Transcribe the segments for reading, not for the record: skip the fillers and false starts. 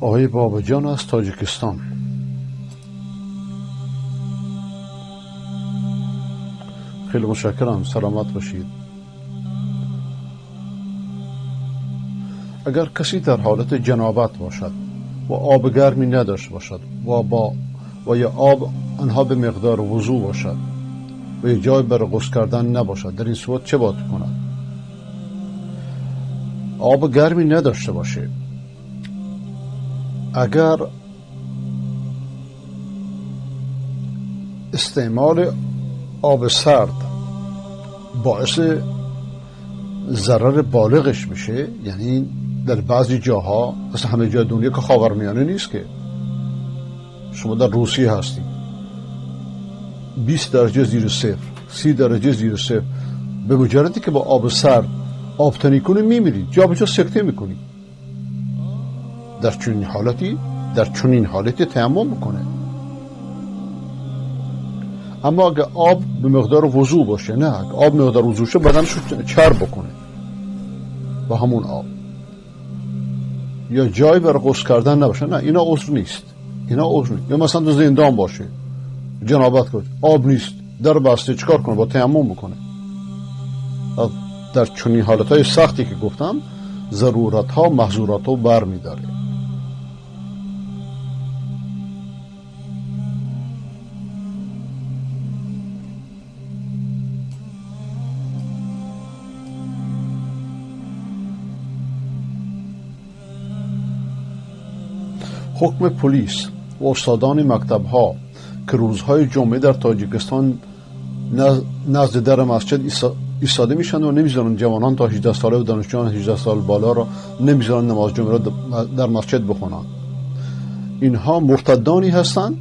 آقای باباجان از تاجیکستان. خیلی متشکرم، سلامت باشید. اگر کسی در حالت جنابت باشد و آب گرمی نداشته باشد و یا آب آنها به مقدار وضو باشد و یا جای برای غسل کردن نباشد، در این صورت چه باید کند؟ آب گرمی نداشته باشه، اگر استعمال آب سرد باعث ضرر بالغش میشه، یعنی در بعضی جاها مثل همه جای دنیا که خاورمیانه نیست که شما در روسیه هستید 20 درجه زیر صفر 30 درجه زیر صفر، به مجردی که با آب سرد آبتنی کنی میمیری، جا به جا سکته میکنی. در چنین حالتی تیمم میکنه. اما اگه آب به مقدار وضو باشه، نه اگه آب مقدار وضو شه بدنشو چرب بکنه با همون آب، یا جایی برای غسل کردن نباشه، نه اینا عذر نیست. یا مثلا تو زندان باشه، جنابت کنه، آب نیست، در بسته، چیکار کنه؟ با تیمم بکنه. در چنین حالتهای سختی که گفتم ضرورت ها محظورات ها بر میداره. حکم پلیس و استادان مکتب ها که روزهای جمعه در تاجیکستان نزد در مسجد ایستاده میشن و نمیذارن جوانان تا 18 ساله و دانشجویان 18 سال بالا را نمیذارن نماز جمعه را در مسجد بخونن. اینها مرتدانی هستند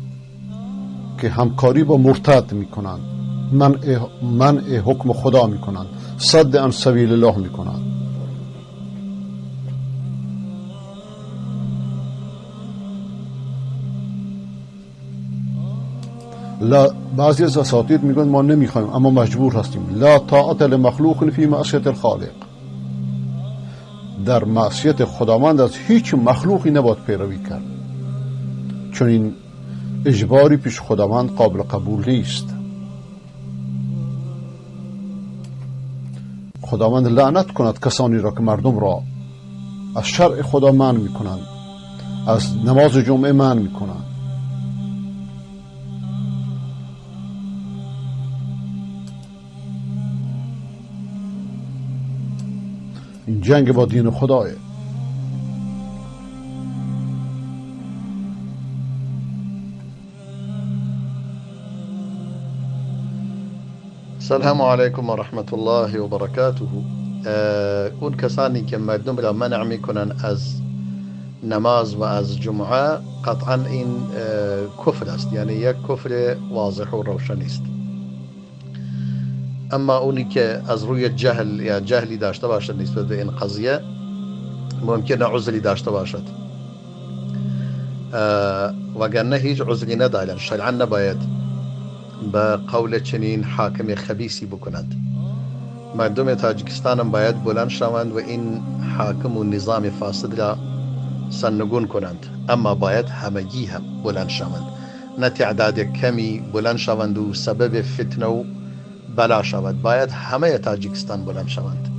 که همکاری با مرتد میکنن، منع حکم خدا میکنن، صد عن سبیل الله میکنن. بعضی از اساتید میگن ما نمیخوایم اما مجبور هستیم. لا طاعت لمخلوق فی معصیت الخالق. در معصیت خداوند از هیچ مخلوقی نباید پیروی کرد، چون این اجباری پیش خداوند قابل قبول نیست. خداوند لعنت کند کسانی را که مردم را از شرع خدا منع میکنند، از نماز جمعه منع میکنند. این جنگ با دین خداه. السلام علیکم و رحمت الله و برکاته. اون کسانی که مردم را منع میکنن از نماز و از جمعه، قطعا این کفر است، یعنی یک کفر واضح و روشن است. اما اونی که از روی جهل یا جهلی داشته باشد نسبت به این قضیه، ممکنه عذری داشته باشد، وگرنه هیچ عذری ندارند. شرعا نباید به قول چنین حاکم خبیثی بکنند. مردم تاجیکستان هم باید بلند شوند و این حاکم و نظام فاسد را سرنگون کنند، اما باید همگی هم بلند شوند، نه تعداد کمی بلند شوند و سبب فتنه و بلا شود. باید همه تاجیکستان بلند شوند.